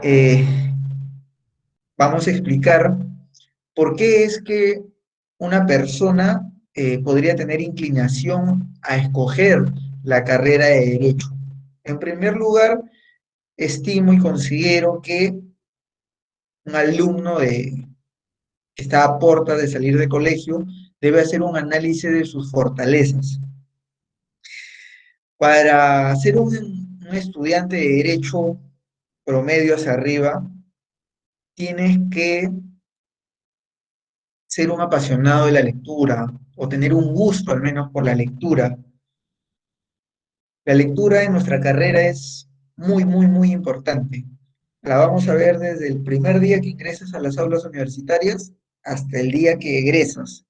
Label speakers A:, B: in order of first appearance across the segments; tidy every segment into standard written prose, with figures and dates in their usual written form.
A: eh, vamos a explicar por qué es que una persona podría tener inclinación a escoger la carrera de derecho. En primer lugar, estimo y considero que un alumno que está a puertas de salir de colegio debe hacer un análisis de sus fortalezas. Para ser un estudiante de derecho promedio hacia arriba, tienes que ser un apasionado de la lectura o tener un gusto al menos por la lectura. La lectura en nuestra carrera es muy, muy, muy importante. La vamos a ver desde el primer día que ingresas a las aulas universitarias hasta el día que egresas.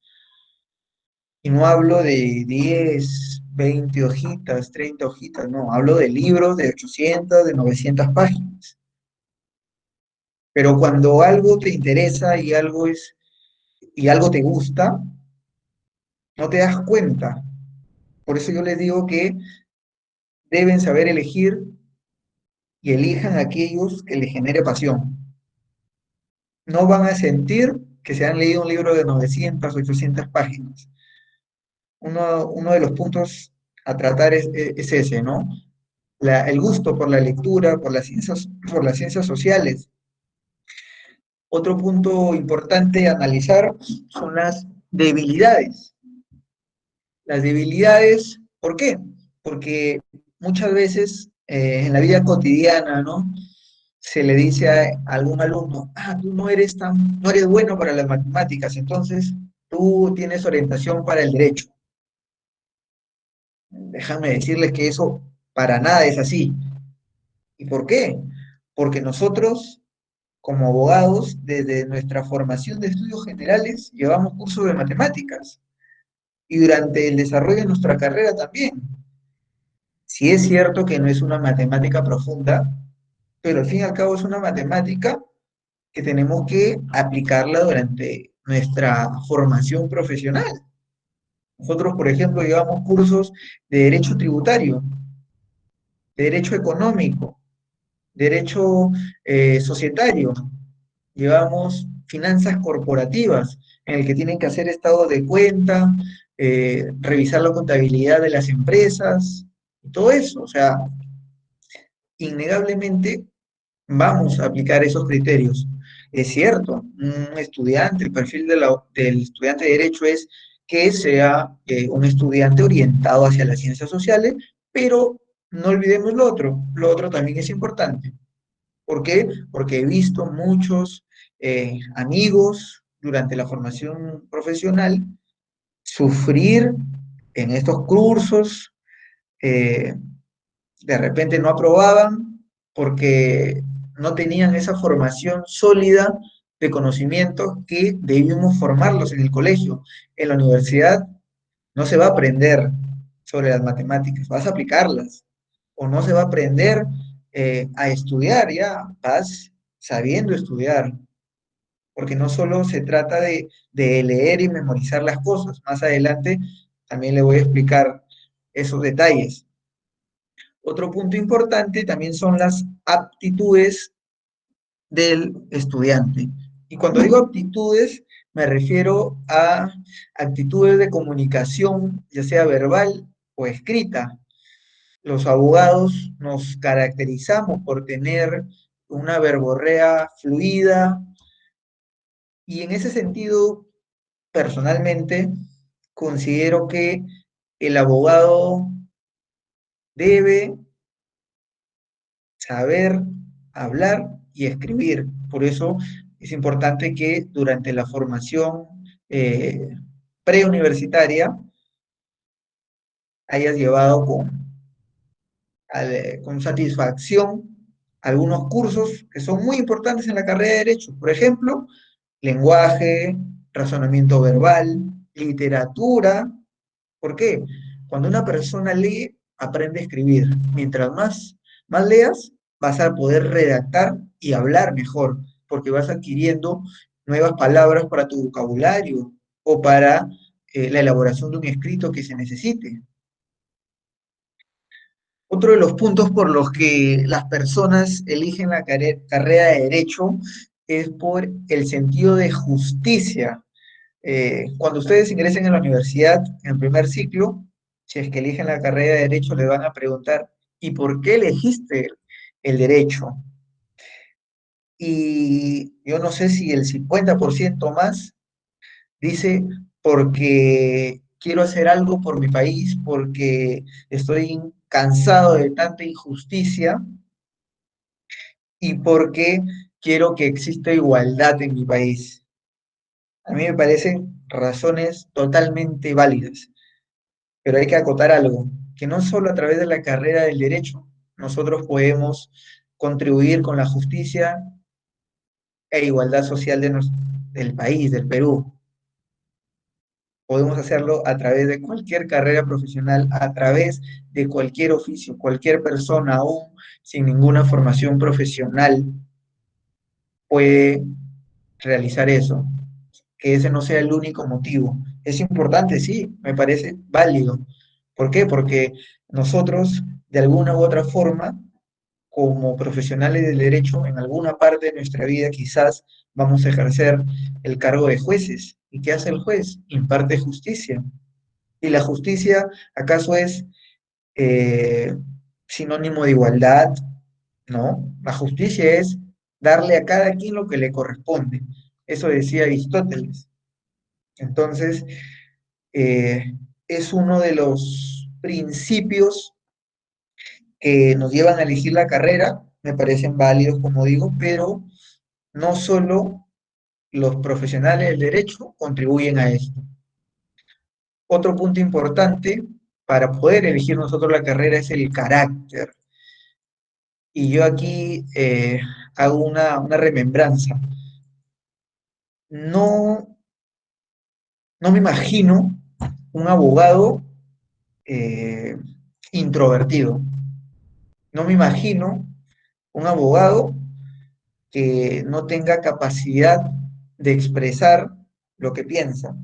A: Y no hablo de 10, 20 hojitas, 30 hojitas, no, hablo de libros de 800, de 900 páginas. Pero cuando algo te interesa y algo te gusta, no te das cuenta. Por eso yo les digo que deben saber elegir y elijan aquellos que les genere pasión. No van a sentir que se han leído un libro de 900, 800 páginas. Uno de los puntos a tratar es ese, ¿no? El gusto por la lectura, por las ciencias sociales. Otro punto importante a analizar son las debilidades. Las debilidades, ¿por qué? Porque muchas veces en la vida cotidiana, ¿no? Se le dice a algún alumno, tú no eres bueno para las matemáticas, entonces tú tienes orientación para el derecho. Déjame decirles que eso para nada es así. ¿Y por qué? Porque nosotros, como abogados, desde nuestra formación de estudios generales, llevamos cursos de matemáticas y durante el desarrollo de nuestra carrera también. Sí es cierto que no es una matemática profunda, pero al fin y al cabo es una matemática que tenemos que aplicarla durante nuestra formación profesional. Nosotros, por ejemplo, llevamos cursos de derecho tributario, de derecho económico, derecho societario, llevamos finanzas corporativas, en el que tienen que hacer estado de cuenta, revisar la contabilidad de las empresas, y todo eso. O sea, innegablemente vamos a aplicar esos criterios. Es cierto, un estudiante, el perfil del estudiante de derecho es que sea un estudiante orientado hacia las ciencias sociales, pero no olvidemos lo otro también es importante. ¿Por qué? Porque he visto muchos amigos durante la formación profesional sufrir en estos cursos, eh, de repente no aprobaban porque no tenían esa formación sólida de conocimientos que debimos formarlos en el colegio. En la universidad no se va a aprender sobre las matemáticas, vas a aplicarlas. O no se va a aprender a estudiar, ya vas sabiendo estudiar. Porque no solo se trata de leer y memorizar las cosas, más adelante también le voy a explicar esos detalles. Otro punto importante también son las aptitudes del estudiante. Y cuando digo aptitudes, me refiero a actitudes de comunicación, ya sea verbal o escrita. Los abogados nos caracterizamos por tener una verborrea fluida y en ese sentido, personalmente, considero que el abogado debe saber hablar y escribir. Por eso es importante que durante la formación preuniversitaria hayas llevado con satisfacción algunos cursos que son muy importantes en la carrera de Derecho. Por ejemplo, lenguaje, razonamiento verbal, literatura. ¿Por qué? Cuando una persona lee, aprende a escribir. Mientras más leas, vas a poder redactar y hablar mejor, porque vas adquiriendo nuevas palabras para tu vocabulario o para la elaboración de un escrito que se necesite. Otro de los puntos por los que las personas eligen la carrera de derecho es por el sentido de justicia. Cuando ustedes ingresen en la universidad, en el primer ciclo, si es que eligen la carrera de derecho, le van a preguntar, ¿y por qué elegiste el derecho? Y yo no sé si el 50% más dice, porque quiero hacer algo por mi país, porque estoy cansado de tanta injusticia y porque quiero que exista igualdad en mi país. A mí me parecen razones totalmente válidas, pero hay que acotar algo, que no solo a través de la carrera del derecho nosotros podemos contribuir con la justicia e igualdad social del país, del Perú. Podemos hacerlo a través de cualquier carrera profesional, a través de cualquier oficio, cualquier persona, aún sin ninguna formación profesional, puede realizar eso. Que ese no sea el único motivo. Es importante, sí, me parece válido. ¿Por qué? Porque nosotros, de alguna u otra forma, como profesionales del derecho, en alguna parte de nuestra vida quizás vamos a ejercer el cargo de jueces. ¿Y qué hace el juez? Imparte justicia. ¿Y la justicia acaso es eh, sinónimo de igualdad? No, la justicia es darle a cada quien lo que le corresponde. Eso decía Aristóteles. Entonces, eh, es uno de los principios que nos llevan a elegir la carrera, me parecen válidos, como digo, pero no solo los profesionales del derecho contribuyen a esto. Otro punto importante para poder elegir nosotros la carrera es el carácter. Y yo aquí hago una remembranza. No, no me imagino un abogado eh, introvertido. No me imagino un abogado que no tenga capacidad de expresar lo que piensa.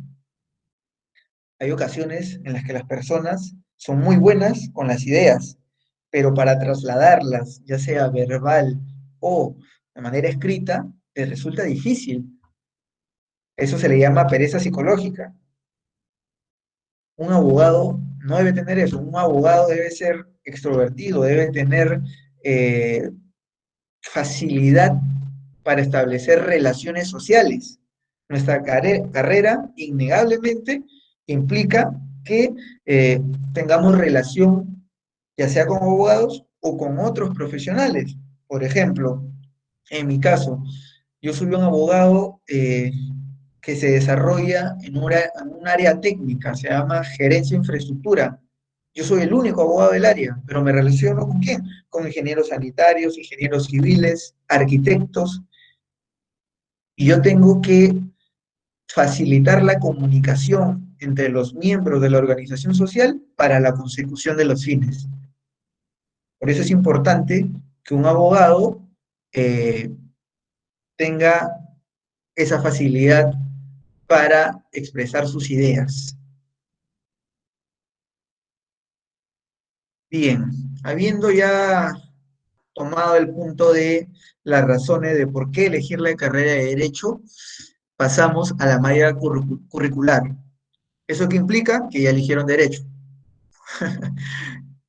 A: Hay ocasiones en las que las personas son muy buenas con las ideas, pero para trasladarlas, ya sea verbal o de manera escrita, les resulta difícil. Eso se le llama pereza psicológica. Un abogado no debe tener eso. Un abogado debe ser extrovertido, debe tener eh, facilidad para establecer relaciones sociales. Nuestra carrera, innegablemente, implica que eh, tengamos relación, ya sea con abogados o con otros profesionales. Por ejemplo, en mi caso, yo soy un abogado que se desarrolla en un área técnica, se llama gerencia de infraestructura. Yo soy el único abogado del área, pero me relaciono con quién? Con ingenieros sanitarios, ingenieros civiles, arquitectos, y yo tengo que facilitar la comunicación entre los miembros de la organización social para la consecución de los fines. Por eso es importante que un abogado eh, tenga esa facilidad para expresar sus ideas. Bien, habiendo ya tomado el punto de las razones de por qué elegir la carrera de Derecho, pasamos a la malla curricular. ¿Eso qué implica? Que ya eligieron Derecho.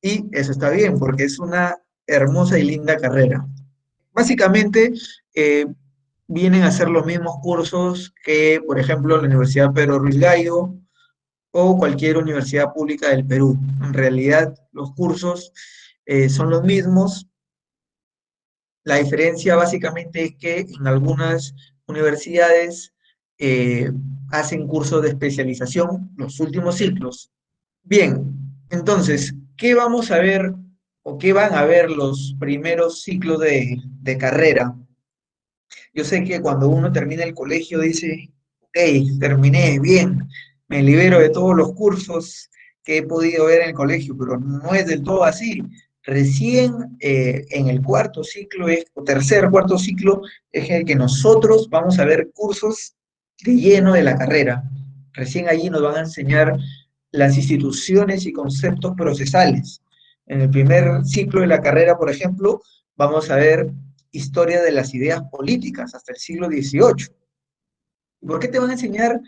A: Y eso está bien, porque es una hermosa y linda carrera. Básicamente, eh, vienen a ser los mismos cursos que, por ejemplo, la Universidad Pedro Ruiz Gallo o cualquier universidad pública del Perú. En realidad, los cursos son los mismos. La diferencia básicamente es que en algunas universidades eh, hacen cursos de especialización los últimos ciclos. Bien, entonces, ¿qué vamos a ver o qué van a ver los primeros ciclos de carrera? Yo sé que cuando uno termina el colegio dice, ok, terminé bien, me libero de todos los cursos que he podido ver en el colegio, pero no es del todo así. Recién en el cuarto ciclo, o tercer, cuarto ciclo, es el que nosotros vamos a ver cursos de lleno de la carrera. Recién allí nos van a enseñar las instituciones y conceptos procesales. En el primer ciclo de la carrera, por ejemplo, vamos a ver historia de las ideas políticas hasta el siglo XVIII. ¿Por qué te van a enseñar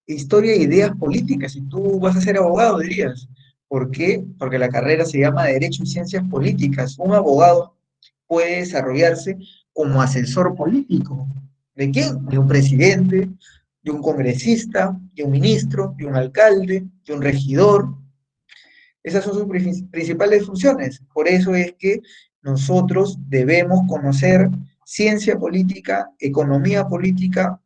A: historia e ideas políticas si tú vas a ser abogado, dirías? ¿Por qué? Porque la carrera se llama Derecho y Ciencias Políticas. Un abogado puede desarrollarse como asesor político. ¿De quién? De un presidente, de un congresista, de un ministro, de un alcalde, de un regidor. Esas son sus principales funciones. Por eso es que nosotros debemos conocer ciencia política, economía política,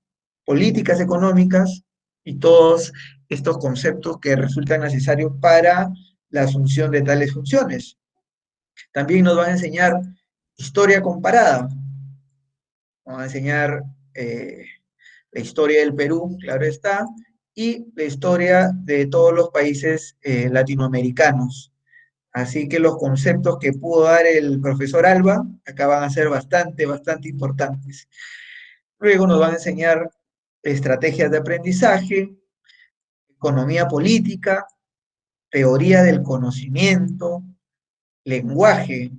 A: políticas económicas y todos estos conceptos que resultan necesarios para la asunción de tales funciones. También nos van a enseñar historia comparada, nos van a enseñar la historia del Perú, claro está, y la historia de todos los países latinoamericanos. Así que los conceptos que pudo dar el profesor Alba acá van a ser bastante importantes. Luego nos van a enseñar estrategias de aprendizaje, economía política, teoría del conocimiento, lenguaje.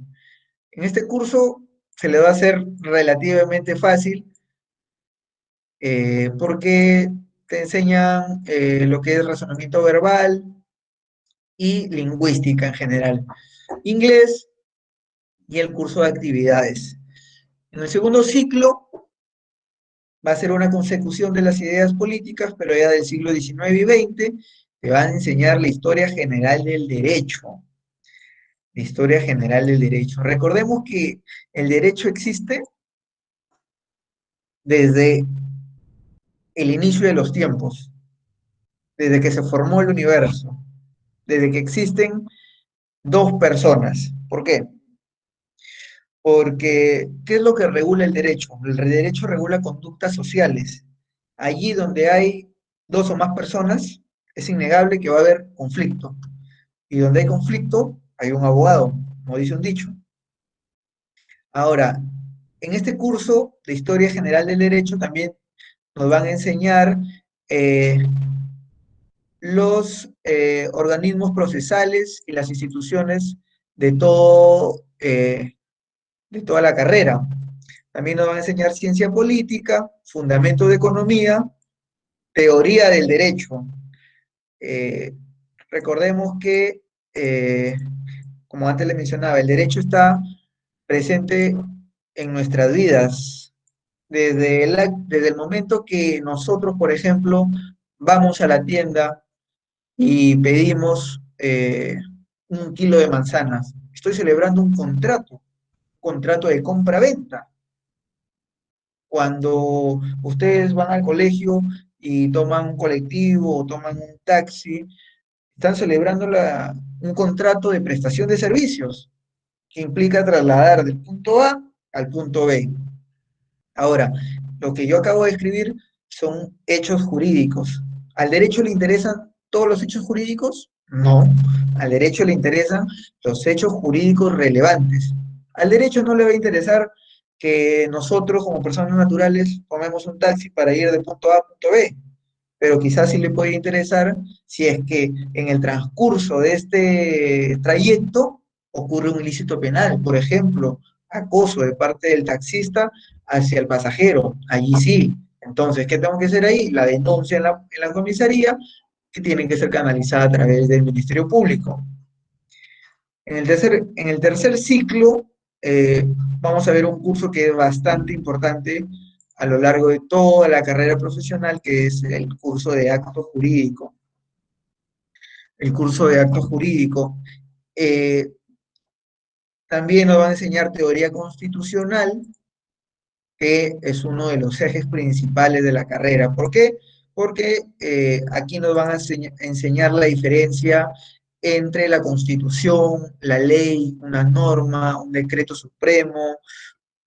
A: En este curso se le va a hacer relativamente fácil porque te enseñan lo que es razonamiento verbal y lingüística en general, inglés y el curso de actividades. En el segundo ciclo va a ser una consecución de las ideas políticas, pero ya del siglo XIX y XX, te van a enseñar la historia general del derecho. La historia general del derecho. Recordemos que el derecho existe desde el inicio de los tiempos, desde que se formó el universo, desde que existen dos personas. ¿Por qué? Porque, ¿qué es lo que regula el derecho? El derecho regula conductas sociales. Allí donde hay dos o más personas, es innegable que va a haber conflicto. Y donde hay conflicto, hay un abogado, como dice un dicho. Ahora, en este curso de Historia General del Derecho también nos van a enseñar eh, los organismos procesales y las instituciones de, todo, de toda la carrera. También nos van a enseñar ciencia política, fundamentos de economía, teoría del derecho. Eh, recordemos que, eh, como antes le mencionaba, el derecho está presente en nuestras vidas. Desde el momento que nosotros, por ejemplo, vamos a la tienda y pedimos 1 kilo de manzanas, estoy celebrando un contrato de compra-venta. Cuando ustedes van al colegio y toman un colectivo o toman un taxi, están celebrando un contrato de prestación de servicios que implica trasladar del punto A al punto B. Ahora, lo que yo acabo de escribir son hechos jurídicos. ¿Al derecho le interesan todos los hechos jurídicos? No. Al derecho le interesan los hechos jurídicos relevantes. Al derecho no le va a interesar que nosotros, como personas naturales, tomemos un taxi para ir de punto A a punto B, pero quizás sí le puede interesar si es que en el transcurso de este trayecto ocurre un ilícito penal, por ejemplo, acoso de parte del taxista hacia el pasajero. Allí sí. Entonces, ¿qué tengo que hacer ahí? La denuncia en la comisaría, que tiene que ser canalizada a través del Ministerio Público. En el tercer ciclo eh, vamos a ver un curso que es bastante importante a lo largo de toda la carrera profesional, que es el curso de acto jurídico. El curso de acto jurídico. Eh, también nos va a enseñar teoría constitucional, que es uno de los ejes principales de la carrera. ¿Por qué? Porque aquí nos van a enseñar la diferencia entre la constitución, la ley, una norma, un decreto supremo,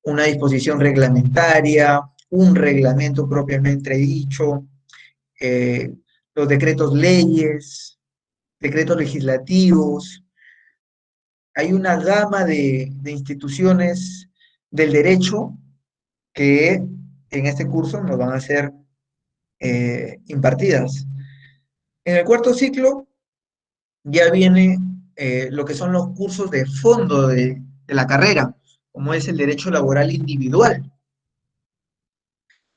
A: una disposición reglamentaria, un reglamento propiamente dicho, eh, los decretos leyes, decretos legislativos. Hay una gama de instituciones del derecho que en este curso nos van a ser impartidas. En el cuarto ciclo ya viene lo que son los cursos de fondo de la carrera, como es el derecho laboral individual,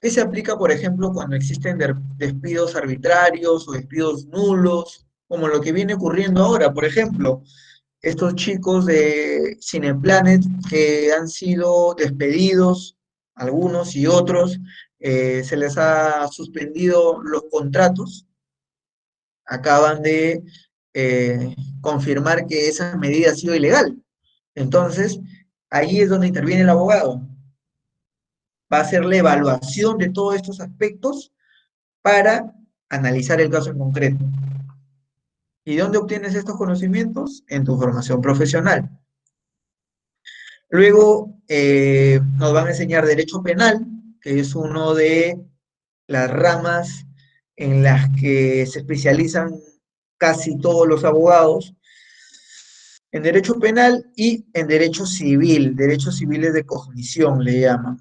A: que se aplica, por ejemplo, cuando existen despidos arbitrarios o despidos nulos, como lo que viene ocurriendo ahora, por ejemplo, estos chicos de Cineplanet que han sido despedidos, algunos y otros, se les ha suspendido los contratos, acaban de confirmar que esa medida ha sido ilegal. Entonces, ahí es donde interviene el abogado. Va a hacer la evaluación de todos estos aspectos para analizar el caso en concreto. ¿Y dónde obtienes estos conocimientos? En tu formación profesional. Luego nos van a enseñar derecho penal, que es uno de las ramas en las que se especializan casi todos los abogados, en derecho penal y en derechos civiles de cognición le llaman.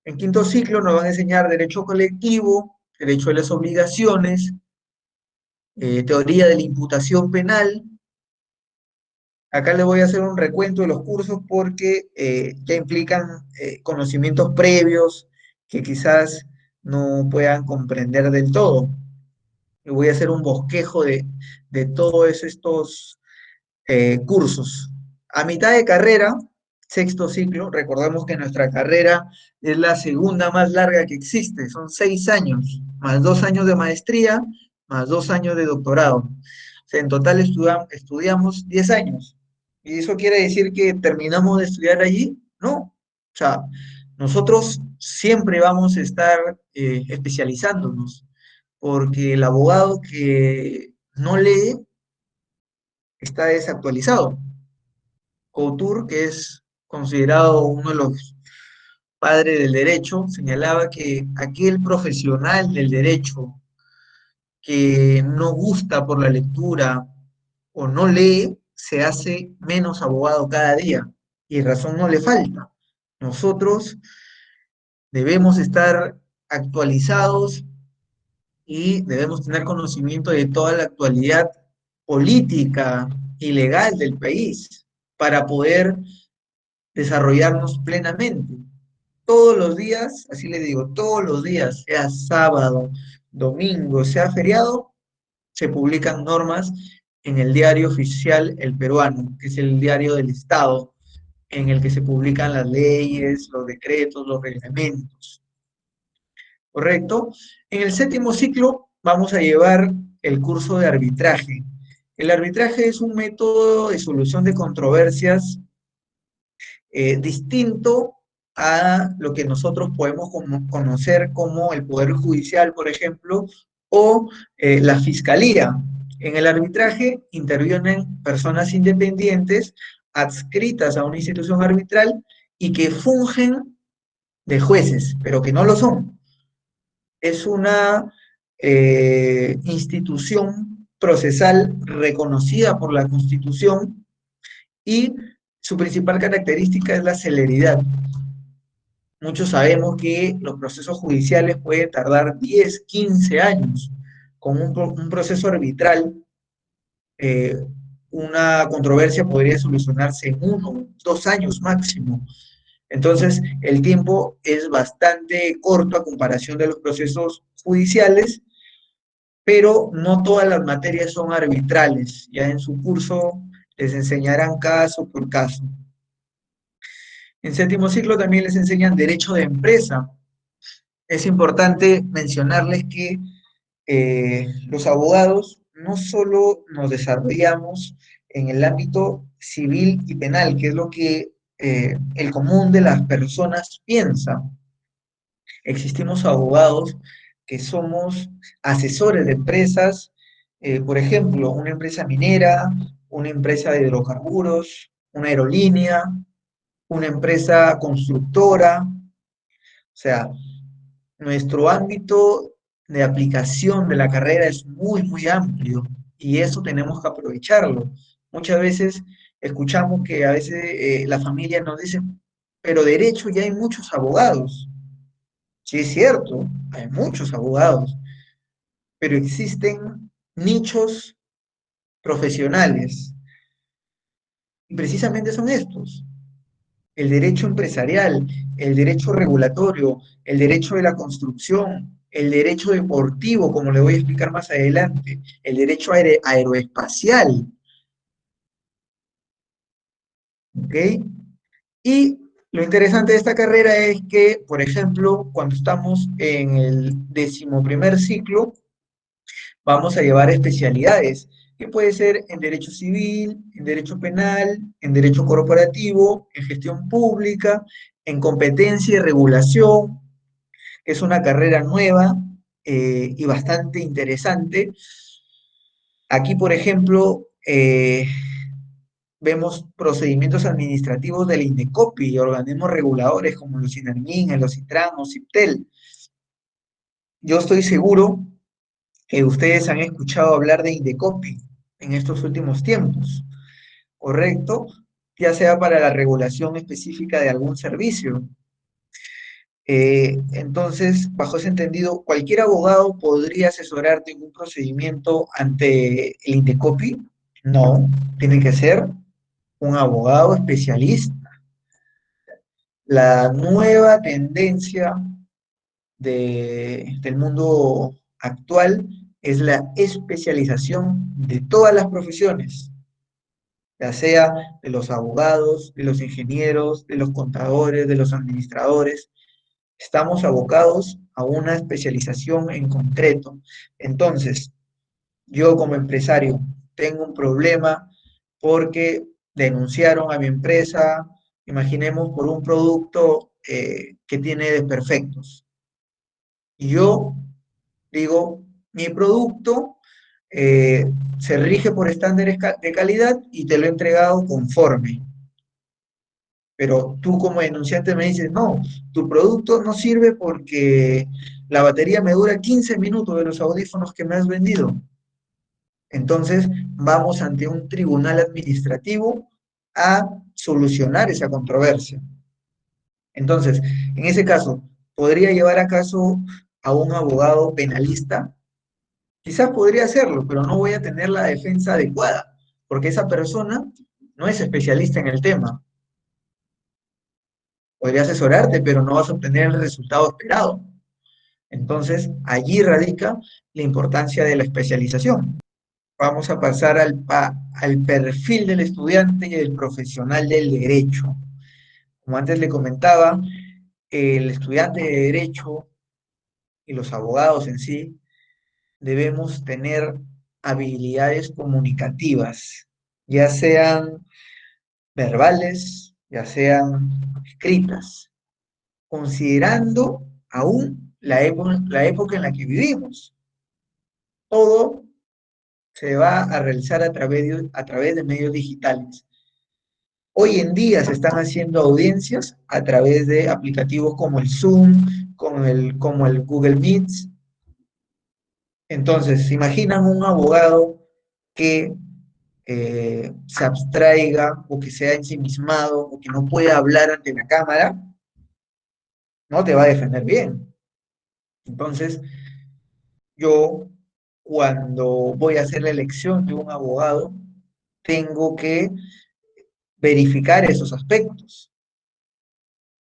A: En quinto ciclo nos van a enseñar derecho colectivo, derecho de las obligaciones, teoría de la imputación penal. Acá les voy a hacer un recuento de los cursos porque ya implican conocimientos previos que quizás no puedan comprender del todo. Y voy a hacer un bosquejo de todos estos cursos. A mitad de carrera, sexto ciclo, recordemos que nuestra carrera es la segunda más larga que existe, son 6 años, más 2 años de maestría, más 2 años de doctorado. O sea, en total estudiamos 10 años. ¿Y eso quiere decir que terminamos de estudiar allí? No. O sea, nosotros siempre vamos a estar especializándonos, porque el abogado que no lee está desactualizado. Couture, que es considerado uno de los padres del derecho, señalaba que aquel profesional del derecho que no gusta por la lectura o no lee, se hace menos abogado cada día y razón no le falta. Nosotros debemos estar actualizados y debemos tener conocimiento de toda la actualidad política y legal del país para poder desarrollarnos plenamente. Todos los días, así le digo, todos los días, sea sábado, domingo, sea feriado, se publican normas en el diario oficial El Peruano, que es el diario del Estado, en el que se publican las leyes, los decretos, los reglamentos. ¿Correcto? En el séptimo ciclo vamos a llevar el curso de arbitraje. El arbitraje es un método de solución de controversias distinto a lo que nosotros podemos conocer como el Poder Judicial, por ejemplo, o la Fiscalía. En el arbitraje intervienen personas independientes adscritas a una institución arbitral y que fungen de jueces, pero que no lo son. Es una institución procesal reconocida por la Constitución y su principal característica es la celeridad. Muchos sabemos que los procesos judiciales pueden tardar 10, 15 años. Con un proceso arbitral, eh, una controversia podría solucionarse en 1, 2 años máximo. Entonces, el tiempo es bastante corto a comparación de los procesos judiciales, pero no todas las materias son arbitrales. Ya en su curso les enseñarán caso por caso. En séptimo ciclo también les enseñan derecho de empresa. Es importante mencionarles que los abogados no solo nos desarrollamos en el ámbito civil y penal, que es lo que el común de las personas piensa. Existimos abogados que somos asesores de empresas, por ejemplo, una empresa minera, una empresa de hidrocarburos, una aerolínea, una empresa constructora. O sea, nuestro ámbito de aplicación de la carrera es muy, muy amplio y eso tenemos que aprovecharlo. Muchas veces escuchamos que a veces la familia nos dice, pero derecho ya hay muchos abogados. Sí, es cierto, hay muchos abogados, pero existen nichos profesionales. Y precisamente son estos: el derecho empresarial, el derecho regulatorio, el derecho de la construcción, el derecho deportivo, como le voy a explicar más adelante, el derecho aeroespacial, ¿ok? Y lo interesante de esta carrera es que, por ejemplo, cuando estamos en el 11.º ciclo, vamos a llevar especialidades, que puede ser en derecho civil, en derecho penal, en derecho corporativo, en gestión pública, en competencia y regulación, que es una carrera nueva y bastante interesante. Aquí, por ejemplo, vemos procedimientos administrativos del INDECOPI y organismos reguladores como los INARMIN, el OCITRAN o CIPTEL. Yo estoy seguro que ustedes han escuchado hablar de INDECOPI en estos últimos tiempos, ¿correcto? Ya sea para la regulación específica de algún servicio. Entonces, bajo ese entendido, cualquier abogado podría asesorarte en un procedimiento ante el INDECOPI. No, tiene que ser un abogado especialista. La nueva tendencia del mundo actual es la especialización de todas las profesiones, ya sea de los abogados, de los ingenieros, de los contadores, de los administradores. Estamos abocados a una especialización en concreto. Entonces, yo como empresario tengo un problema porque denunciaron a mi empresa, imaginemos, por un producto que tiene desperfectos. Y yo digo, mi producto se rige por estándares de calidad y te lo he entregado conforme. Pero tú como denunciante me dices, no, tu producto no sirve porque la batería me dura 15 minutos de los audífonos que me has vendido. Entonces vamos ante un tribunal administrativo a solucionar esa controversia. Entonces, en ese caso, ¿podría llevar a caso a un abogado penalista? Quizás podría hacerlo, pero no voy a tener la defensa adecuada, porque esa persona no es especialista en el tema. Podría asesorarte, pero no vas a obtener el resultado esperado. Entonces, allí radica la importancia de la especialización. Vamos a pasar al perfil del estudiante y del profesional del derecho. Como antes le comentaba, el estudiante de derecho y los abogados en sí debemos tener habilidades comunicativas, ya sean verbales, ya sean escritas, considerando aún la época en la que vivimos. Todo se va a realizar a través de medios digitales. Hoy en día se están haciendo audiencias a través de aplicativos como el Zoom, como el Google Meets. Entonces, ¿se imaginan un abogado que se abstraiga o que sea ensimismado o que no pueda hablar ante la cámara? No te va a defender bien. Entonces, yo, cuando voy a hacer la elección de un abogado, tengo que verificar esos aspectos.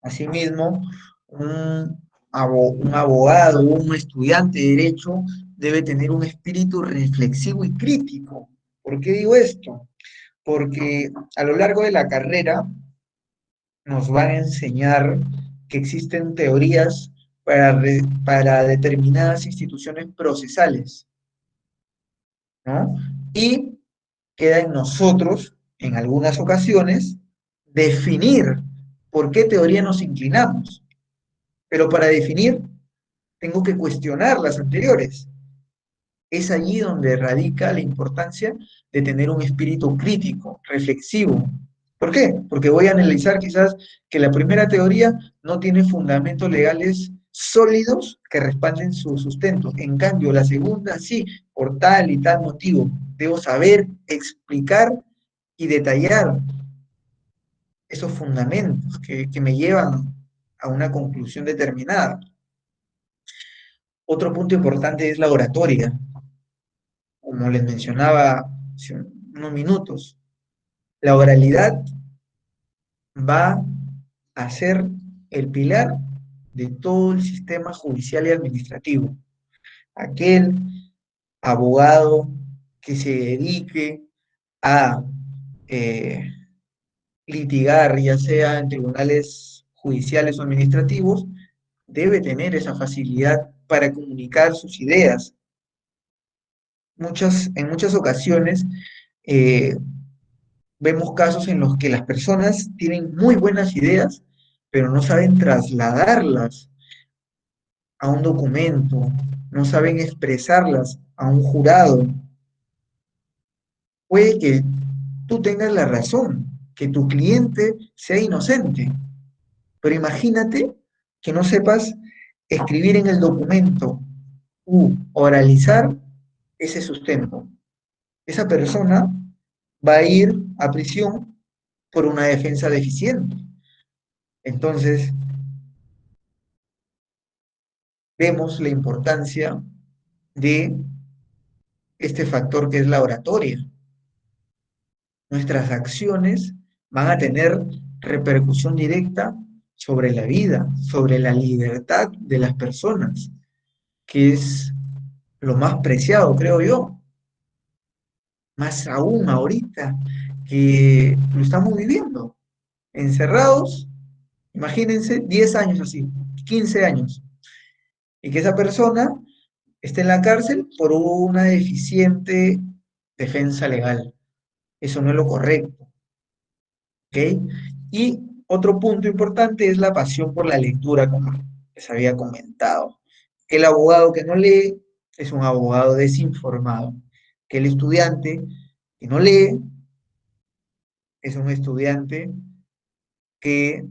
A: Asimismo, un abogado o un estudiante de derecho debe tener un espíritu reflexivo y crítico. ¿Por qué digo esto? Porque a lo largo de la carrera nos van a enseñar que existen teorías para determinadas instituciones procesales, ¿no? Y queda en nosotros, en algunas ocasiones, definir por qué teoría nos inclinamos. Pero para definir, tengo que cuestionar las anteriores. Es allí donde radica la importancia de tener un espíritu crítico, reflexivo. ¿Por qué? Porque voy a analizar quizás que la primera teoría no tiene fundamentos legales sólidos que respalden su sustento. En cambio, la segunda sí, por tal y tal motivo. Debo saber explicar y detallar esos fundamentos que me llevan a una conclusión determinada. Otro punto importante es la oratoria, como les mencionaba hace unos minutos. La oralidad va a ser el pilar de todo el sistema judicial y administrativo. Aquel abogado que se dedique a eh, litigar, ya sea en tribunales judiciales o administrativos, debe tener esa facilidad para comunicar sus ideas. En muchas ocasiones eh, vemos casos en los que las personas tienen muy buenas ideas, pero no saben trasladarlas a un documento, no saben expresarlas a un jurado. Puede que tú tengas la razón, que tu cliente sea inocente, pero imagínate que no sepas escribir en el documento u oralizar ese sustento. Esa persona va a ir a prisión por una defensa deficiente. Entonces, vemos la importancia de este factor que es la oratoria. Nuestras acciones van a tener repercusión directa sobre la vida, sobre la libertad de las personas, que es lo más preciado, creo yo, más aún ahorita que lo estamos viviendo, encerrados, imagínense 10 años así, 15 años, y que esa persona esté en la cárcel por una deficiente defensa legal. Eso no es lo correcto, ¿ok? Y otro punto importante es la pasión por la lectura, como les había comentado. Que el abogado que no lee es un abogado desinformado. Que el estudiante que no lee es un estudiante que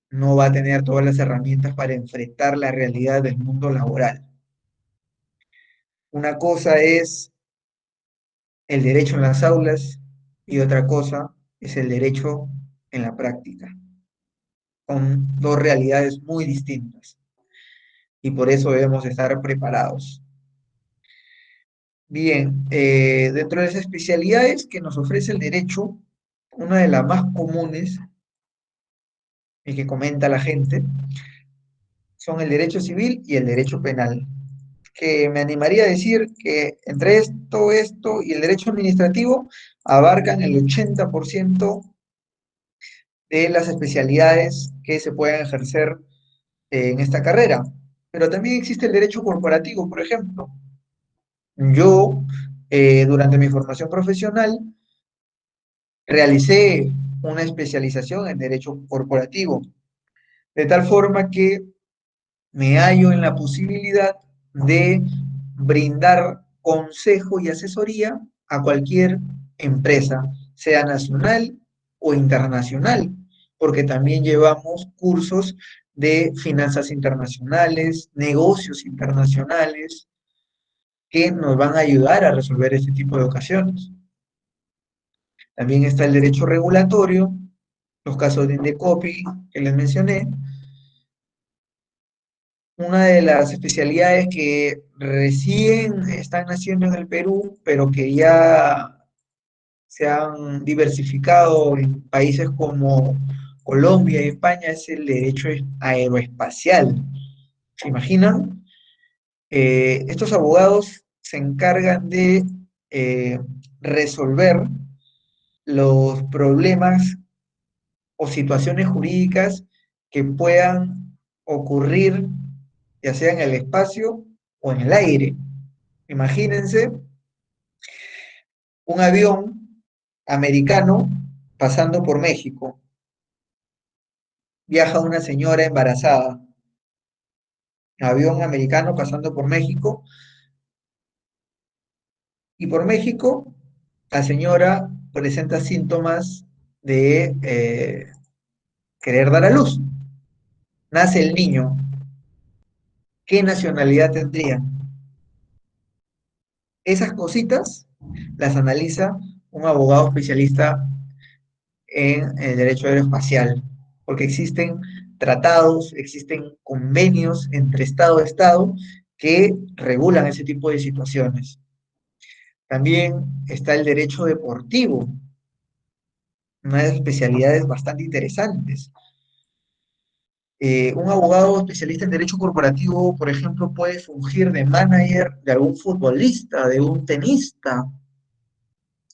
A: no va a tener todas las herramientas para enfrentar la realidad del mundo laboral. Una cosa es el derecho en las aulas y otra cosa es el derecho en la práctica. Son dos realidades muy distintas y por eso debemos estar preparados. Bien, dentro de las especialidades que nos ofrece el derecho, una de las más comunes y que comenta la gente son el derecho civil y el derecho penal, que me animaría a decir que entre esto y el derecho administrativo abarcan el 80% de las especialidades que se pueden ejercer en esta carrera. Pero también existe el derecho corporativo, por ejemplo. Yo, durante mi formación profesional, realicé una especialización en derecho corporativo, de tal forma que me hallo en la posibilidad de brindar consejo y asesoría a cualquier empresa, sea nacional o internacional, porque también llevamos cursos de finanzas internacionales, negocios internacionales, que nos van a ayudar a resolver este tipo de ocasiones. También está el derecho regulatorio, los casos de Indecopi que les mencioné. Una de las especialidades que recién están naciendo en el Perú, pero que ya se han diversificado en países como Colombia y España, es el derecho aeroespacial. ¿Se imaginan? Estos abogados se encargan de eh, resolver los problemas o situaciones jurídicas que puedan ocurrir, ya sea en el espacio o en el aire. Imagínense un avión americano pasando por México. Viaja una señora embarazada. Avión americano pasando por México. Y por México, la señora presenta síntomas de querer dar a luz. Nace el niño. ¿Qué nacionalidad tendría? Esas cositas las analiza un abogado especialista en el derecho aeroespacial, porque existen tratados, existen convenios entre Estado y Estado que regulan ese tipo de situaciones. También está el derecho deportivo. unas especialidades bastante interesantes. Un abogado especialista en derecho corporativo, por ejemplo, puede fungir de manager de algún futbolista, de un tenista.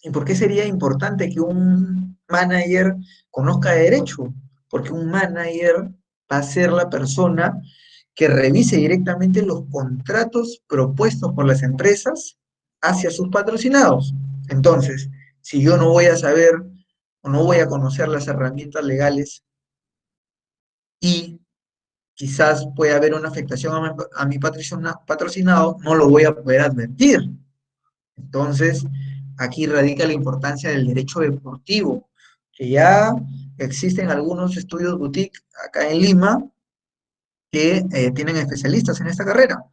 A: ¿Y por qué sería importante que un manager conozca de derecho? Porque un manager va a ser la persona que revise directamente los contratos propuestos por las empresas hacia sus patrocinados. Entonces, si yo no voy a saber o no voy a conocer las herramientas legales y quizás puede haber una afectación a mi patrocinado, no lo voy a poder advertir. Entonces, aquí radica la importancia del derecho deportivo, que ya existen algunos estudios boutique acá en Lima que tienen especialistas en esta carrera.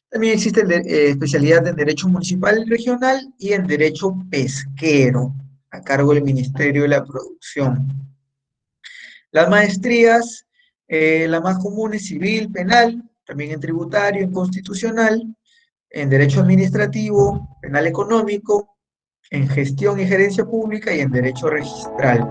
A: También existe especialidad en Derecho Municipal y Regional y en Derecho Pesquero, a cargo del Ministerio de la Producción. Las maestrías, la más común es civil, penal, también en tributario, en constitucional, en derecho administrativo, penal económico, en gestión y gerencia pública y en derecho registral.